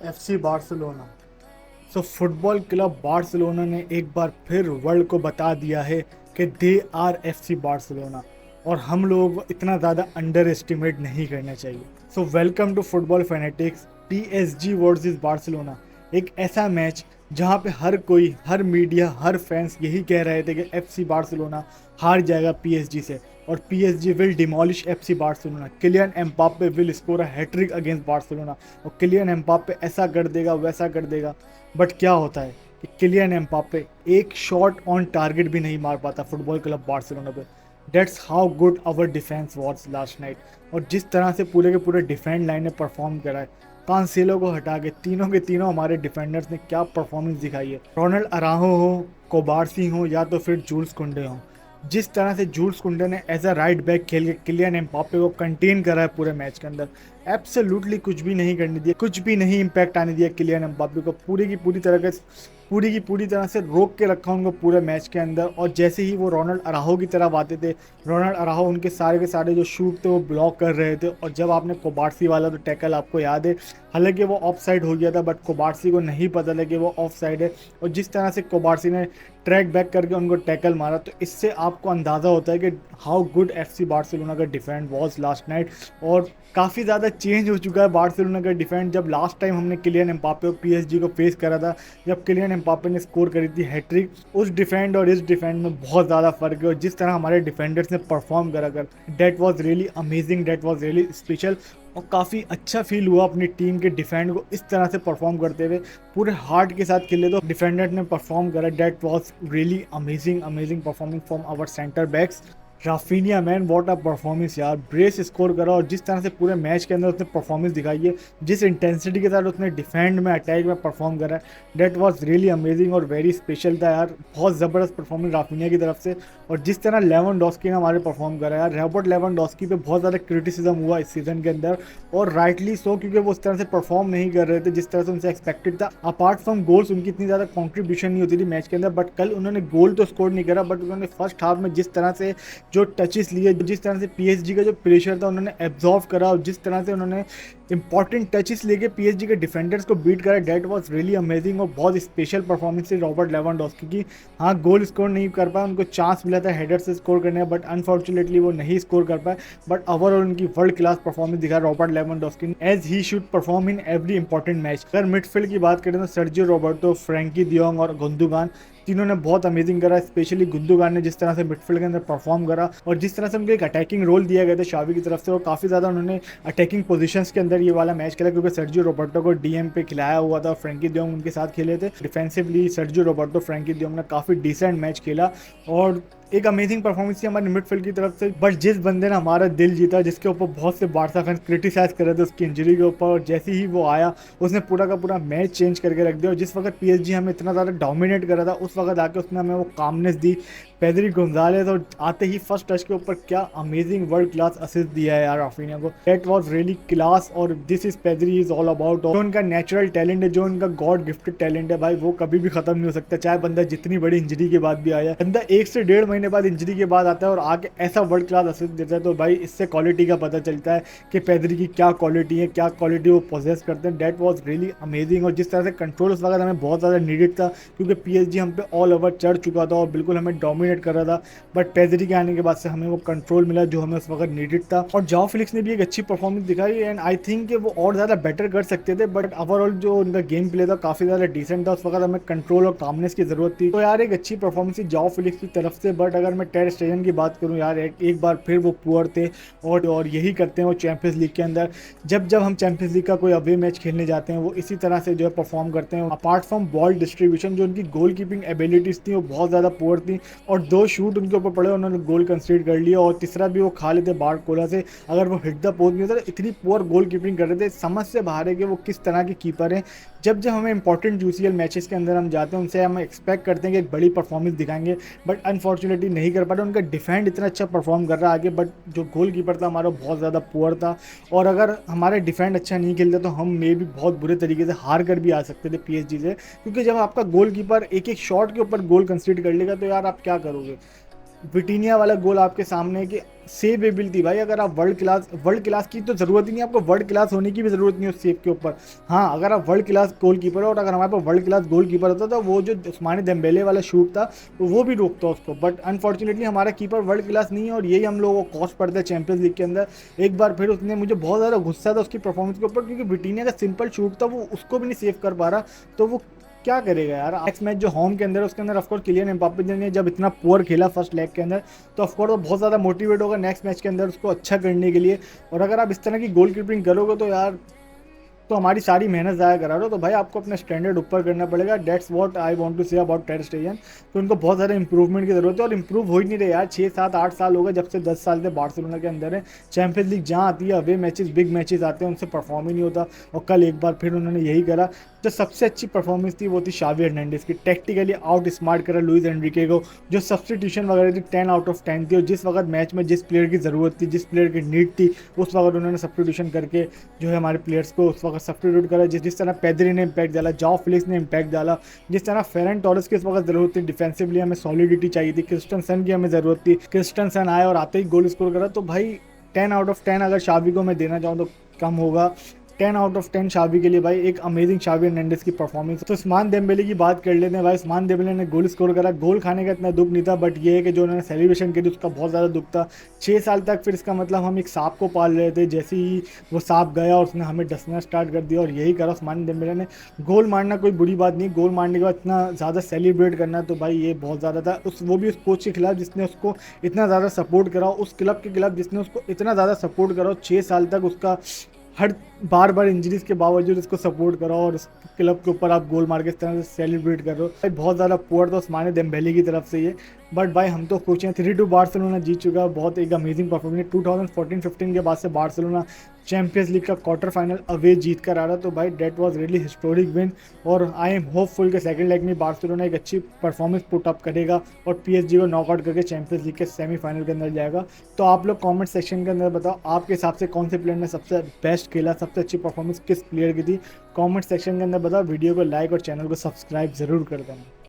FC Barcelona. Football club Barcelona ने एक बार फिर वर्ल्ड को बता दिया है कि दे आर एफसी बार्सिलोना, और हम लोगों को इतना ज़्यादा अंडर एस्टिमेट नहीं करना चाहिए। Welcome to football fanatics. PSG versus Barcelona, एक ऐसा मैच जहां पे हर कोई, हर मीडिया, हर फैंस यही कह रहे थे कि एफसी बार्सिलोना हार जाएगा पीएसजी से, और PSG will demolish FC Barcelona. Kylian Mbappe will score a hat trick against Barcelona, और किलियन एम्बाप्पे ऐसा कर देगा, वैसा कर देगा। बट क्या होता है कि किलियन एम्बाप्पे एक शॉट ऑन टारगेट भी नहीं मार पाता फुटबॉल क्लब बार्सिलोना पे। That's how good our defence was last night. और जिस तरह से पूरे के पूरे डिफेंड लाइन ने परफॉर्म करा है, कांसेलो को हटा के तीनों के तीनों हमारे डिफेंडर्स ने क्या परफॉर्मेंस दिखाई है। रोनाल्ड अराहो हो, कोबार्सी हो, या तो फिर जूल्स कुंडे हो, जिस तरह से जूल्स कुंडे ने एज अ राइट बैक खेल के किलियन एम्बाप्पे को कंटेन करा है पूरे मैच के अंदर, एब्सोल्युटली कुछ भी नहीं करने दिया, कुछ भी नहीं इम्पैक्ट आने दिया किलियन एम्बाप्पे को। पूरी की पूरी तरह से रोक के रखा उनको पूरे मैच के अंदर। और जैसे ही वो रोनाल्ड अराहो की तरफ आते थे, रोनाल्ड अराहो उनके सारे के सारे जो शूट थे वो ब्लॉक कर रहे थे। और जब आपने कोबार्सी वाला तो टैकल आपको याद है, हालांकि वो ऑफ साइड हो गया था, बट कोबार्सी को नहीं पता था कि वो ऑफ साइड है। और जिस तरह से कोबार्सी ने ट्रैक बैक करके उनको टैकल मारा, तो इससे आपको अंदाज़ा होता है कि हाउ गुड एफसी बार्सिलोना का डिफेंड वॉज लास्ट नाइट। और काफ़ी ज़्यादा चेंज हो चुका है बार्सिलोना का डिफेंड। जब लास्ट टाइम हमने किलियन एम्बाप्पे और पीएसजी को फेस करा था, जब किलियन एम्बाप्पे ने स्कोर करी थी हैट्रिक, उस डिफेंड और इस डिफेंड में बहुत ज़्यादा फर्क है। और जिस तरह हमारे डिफेंडर्स ने परफॉर्म करा कर, that was really amazing, that was really special. और काफ़ी अच्छा फील हुआ अपनी टीम के डिफेंड को इस तरह से परफॉर्म करते हुए, पूरे हार्ट के साथ खेले तो डिफेंडर ने परफॉर्म करा। That was really amazing, amazing performing from our centre backs. Raphinha man, what a performance यार, ब्रेस स्कोर करा। और जिस तरह से पूरे मैच के अंदर उसने परफॉर्मेंस दिखाई है, जिस इंटेंसिटी के साथ उसने डिफेंड में, अटैक में परफॉर्म करा है, डेट वाज रियली अमेजिंग और वेरी स्पेशल था यार। बहुत ज़बरदस्त परफॉर्मेंस राफिनिया की तरफ से। और जिस तरह लेवेंडोस्की ने हमारे परफॉर्म करा यार, रॉबर्ट लेवेंडोस्की पे बहुत ज़्यादा क्रिटिसिज्म हुआ इस सीज़न के अंदर, और राइटली सो, क्योंकि वो उस तरह से परफॉर्म नहीं कर रहे थे जिस तरह से उनसे एक्सपेक्टेड था। अपार्ट फ्रॉम गोल्स उनकी इतनी ज़्यादा कॉन्ट्रीब्यूशन नहीं होती थी मैच के अंदर, बट कल उन्होंने गोल तो स्कोर नहीं करा, बट उन्होंने फर्स्ट हाफ में जिस तरह से जो टचेस लिए, जिस तरह से पीएसजी का जो प्रेशर था उन्होंने एब्जॉर्व करा, और जिस तरह से उन्होंने इंपॉर्टेंट टचेस लेके पीएसजी के डिफेंडर्स को बीट करा, डेट वाज रियली अमेजिंग। और बहुत स्पेशल परफॉर्मेंस थी रॉबर्ट लेवेंडोस्की की। हाँ, गोल स्कोर नहीं कर पाए, उनको चांस मिला था हेडर से स्कोर करने का, बट अनफॉर्चुनेटली वो नहीं स्कोर कर पाए। बट ओवरऑल उनकी वर्ल्ड क्लास परफॉर्मेंस दिखा रॉबर्ट लेवेंडोस्की ने, as he should perform in every important match. अगर मिडफील्ड की बात करें तो सर्जियो रोबर्टो, फ्रैंकी डियोंग और गुंदोगान, तीनों ने बहुत अमेजिंग करा। स्पेशली गुंदोगान ने जिस तरह से मिडफील्ड के अंदर परफॉर्म करा, और जिस तरह से उनको एक अटैकिंग रोल दिया गया था शावी की तरफ से, और काफ़ी ज़्यादा उन्होंने अटैकिंग पोजीशंस के अंदर ये वाला मैच खेला, क्योंकि सर्जियो रोबर्टो को डीएम पे खिलाया हुआ था, फ्रैंकी डियोंग उनके साथ खेले थे। Defensively Sergio Roberto, Frenkie de Jong ने काफ़ी डिसेंट मैच खेला, और एक अमेजिंग परफॉर्मेंस थी हमारे मिडफील्ड की तरफ से। बट जिस बंदे ने हमारा दिल जीता, जिसके ऊपर बहुत से बारसा फैंस क्रिटिसाइज कर रहे थे उसकी इंजरी के ऊपर, और जैसे ही वो आया उसने पूरा का पूरा मैच चेंज करके रख दिया। और जिस वक्त पीएसजी हमें इतना ज़्यादा डोमिनेट कर रहा था, उस वक्त आके उसने हमें वो कामनेस दी। पेदरी गोंजालेस, और आते ही फर्स्ट टच के ऊपर क्या अमेजिंग वर्ल्ड क्लास असिस्ट दिया है यार राफिनिया को। That was really class. और this is Pedri is all about. जो उनका नेचुरल टैलेंट है, जो उनका गॉड गिफ्टेड टैलेंट है भाई, वो कभी भी खत्म नहीं हो सकता, चाहे बंदा जितनी बड़ी इंजरी के बाद भी आया। बंदा 1 से 1.5 महीने बाद इंजरी के बाद आता है और आके ऐसा वर्ल्ड क्लास असिस्ट देता है, तो भाई इससे क्वालिटी का पता चलता है कि पेदरी की क्या क्वालिटी है, क्या क्वालिटी वो पोजेस करते हैं। That was really amazing. और जिस तरह से कंट्रोल उस वक्त हमें बहुत ज़्यादा नीडेड था, क्योंकि पीएसजी हम पे ऑल ओवर चढ़ चुका था और बिल्कुल हमें डोमिनेट कर रहा था। बट पेदरी के आने के बाद से हमें वो कंट्रोल मिला जो हमें उस वक्त नीडेड था। और जाओ फिलिक्स ने भी एक अच्छी परफॉर्मेंस दिखाई, एंड आई थिंक कि वो और ज़्यादा बेटर कर सकते थे, बट ओवरऑल जो उनका गेम प्ले था काफ़ी ज़्यादा डिसेंट था। उस वक्त हमें कंट्रोल और कामनेस की ज़रूरत थी। तो यार एक अच्छी परफॉर्मेंस थी जाओ फिलिक्स की तरफ से। बट अगर मैं टेर स्टेजन की बात करूँ यार, एक बार फिर वो पुअर थे, और यही करते हैं वो चैंपियंस लीग के अंदर। जब जब हम चैंपियंस लीग का कोई अवे मैच खेलने जाते हैं, वो इसी तरह से जो है परफॉर्म करते हैं। अपार्ट फ्रॉम बॉल डिस्ट्रीब्यूशन, जो उनकी गोल कीपिंग एबिलिटीज़ थी वो बहुत ज़्यादा पुअर थी, और 2 शूट उनके ऊपर पड़े, उन्होंने गोल कंसीड कर लिया, और तीसरा भी वो खा लेते बार्ड कोला से अगर वो हिट द पोस्ट नहीं होता। इतनी पुअर गोल कीपिंग कर रहे थे, समझ से बाहर है कि वो किस तरह के कीपर हैं। जब जब हमें इंपॉर्टेंट यूसीएल मैचेस के अंदर हम जाते हैं, उनसे हम एक्सपेक्ट करते हैं कि एक बड़ी परफॉर्मेंस दिखाएंगे, बट अनफॉर्चुनेटली नहीं कर पाते। उनका डिफेंड इतना अच्छा परफॉर्म कर रहा है आगे, बट जो गोल कीपर था हमारा बहुत ज़्यादा पुअर था। और अगर हमारे डिफेंड अच्छा नहीं खेलते तो हम मे भी बहुत बुरे तरीके से हार कर भी आ सकते थे पीएसजी से, क्योंकि जब आपका गोल कीपर एक एक शॉट के ऊपर गोल कंसीड कर लेगा तो यार आप क्या करोगे। विटीनिया वाला गोल आपके सामने कि सेव एबिलिटी भाई, अगर आप वर्ल्ड क्लास की तो ज़रूरत ही नहीं, आपको वर्ल्ड क्लास होने की भी ज़रूरत नहीं उस सेव के ऊपर। हाँ, अगर आप वर्ल्ड क्लास गोल कीपर हो, और अगर हमारे पास वर्ल्ड क्लास गोल कीपर होता तो वो जो उस्मानी देम्बेले वाला शूट था तो वो भी रोकता उसको, बट अनफॉर्चुनेटली हमारा कीपर वर्ल्ड क्लास नहीं है, और यही हम लोगों को कॉस्ट पड़ता है चैंपियंस लीग के अंदर। एक बार फिर उसने, मुझे बहुत ज़्यादा गुस्सा था उसकी परफॉर्मेंस के ऊपर, क्योंकि विटीनिया का सिंपल शूट था, वो उसको भी नहीं सेव कर पा रहा, तो वो क्या करेगा यार। नेक्स्ट मैच जो होम के अंदर है उसके अंदर ऑफकोर्स किलियन एम्बाप्पे ने जब इतना पुअर खेला फर्स्ट लेग के अंदर, तो ऑफकोर्स वो बहुत ज़्यादा मोटिवेट होगा नेक्स्ट मैच के अंदर उसको अच्छा करने के लिए। और अगर आप इस तरह की गोल कीपिंग करोगे तो यार, तो हमारी सारी मेहनत ज़ाया करा रहे हो, तो भाई आपको अपना स्टैंडर्ड ऊपर करना पड़ेगा। That's what I want to say about ter Stegen. तो उनको बहुत ज़्यादा इंप्रूवमेंट की जरूरत है, और इंप्रूव हो ही नहीं रहे यार। 6 7 8 साल हो गए जब से, 10 साल से बार्सिलोना के अंदर है। चैंपियंस लीग जहाँ आती है, अवे मैचेस बिग मैचेस आते हैं, उनसे परफॉर्म ही नहीं होता। और कल एक बार फिर उन्होंने यही करा। जो सबसे अच्छी परफॉर्मेंस थी वो थी शावी हर्नांडेज की, टेक्टिकली आउट स्मार्ट करा लुइस एनरिके को। जो सब्सटीट्यूशन वगैरह थी 10 आउट ऑफ 10 थी, और जिस वक्त मैच में जिस प्लेयर की ज़रूरत थी, जिस प्लेयर की नीड थी, उस वक्त उन्होंने सब्सटीट्यूशन करके जो है हमारे प्लेयर्स को उस वक्त सब्सटीट्यूट करा। जिस तरह पेद्री ने इम्पैक्ट डाला, जाओ फिलिक्स ने इम्पैक्ट डाला, जिस तरह फेरन टॉरस की इस वक्त जरूरत थी, डिफेंसिवली हमें सॉलिडिटी चाहिए थी, क्रिस्टनसन की हमें ज़रूरत थी, क्रिस्टनसन आए और आते ही गोल स्कोर करा। तो भाई 10 आउट ऑफ 10 अगर शावी को मैं देना चाहूँ तो कम होगा। 10 आउट ऑफ 10 शावी के लिए भाई, एक अमेजिंग शावी हर्नांडेज की परफॉर्मेंस। तो उस्मान देम्बेले की बात कर लेते हैं भाई। उस्मान देम्बेले ने गोल स्कोर करा, गोल खाने का इतना दुख नहीं था, बट ये है कि जो उन्होंने सेलिब्रेशन करी उसका बहुत ज़्यादा दुख था। 6 साल तक फिर इसका मतलब हम एक सांप को पाल रहे थे, जैसे ही वो सांप गया और उसने हमें डसना स्टार्ट कर दिया, और यही करा उस्मान देम्बेले ने। गोल मारना कोई बुरी बात नहीं, गोल मारने के बाद इतना ज़्यादा सेलिब्रेट करना, तो भाई ये बहुत ज़्यादा था। वो भी उस कोच के खिलाफ जिसने उसको इतना ज़्यादा सपोर्ट करा, उस क्लब के खिलाफ जिसने उसको इतना ज़्यादा सपोर्ट करा, 6 साल तक उसका हर बार बार इंजरीज के बावजूद इसको सपोर्ट करो, और उस क्लब के ऊपर आप गोल मार के इस तरह से सेलिब्रेट कर रहे हो भाई। बहुत ज़्यादा पुअर तो उस्मानी देम्बेले की तरफ से ये, बट भाई हम तो खुश हैं। 3-2 बार्सिलोना जीत चुका है, बहुत एक अमेजिंग परफॉर्मेंस। 2014-15 के बाद से बार्सिलोना चैंपियंस लीग का क्वार्टर फाइनल अवे जीत कर आ रहा, तो भाई that was really historic win. और आई एम होपफुल के सेकंड लेग में बार्सिलोना एक अच्छी परफॉर्मेंस पुट अप करेगा और पीएसजी को नॉकआउट करके चैंपियंस लीग के सेमीफाइनल के अंदर जाएगा। तो आप लोग कमेंट सेक्शन के अंदर बताओ आपके हिसाब से कौन से प्लेयर ने सबसे बेस्ट खेला, सबसे अच्छी परफॉर्मेंस किस प्लेयर की थी। कमेंट सेक्शन के अंदर बताओ। वीडियो को लाइक और चैनल को सब्सक्राइब जरूर कर देना।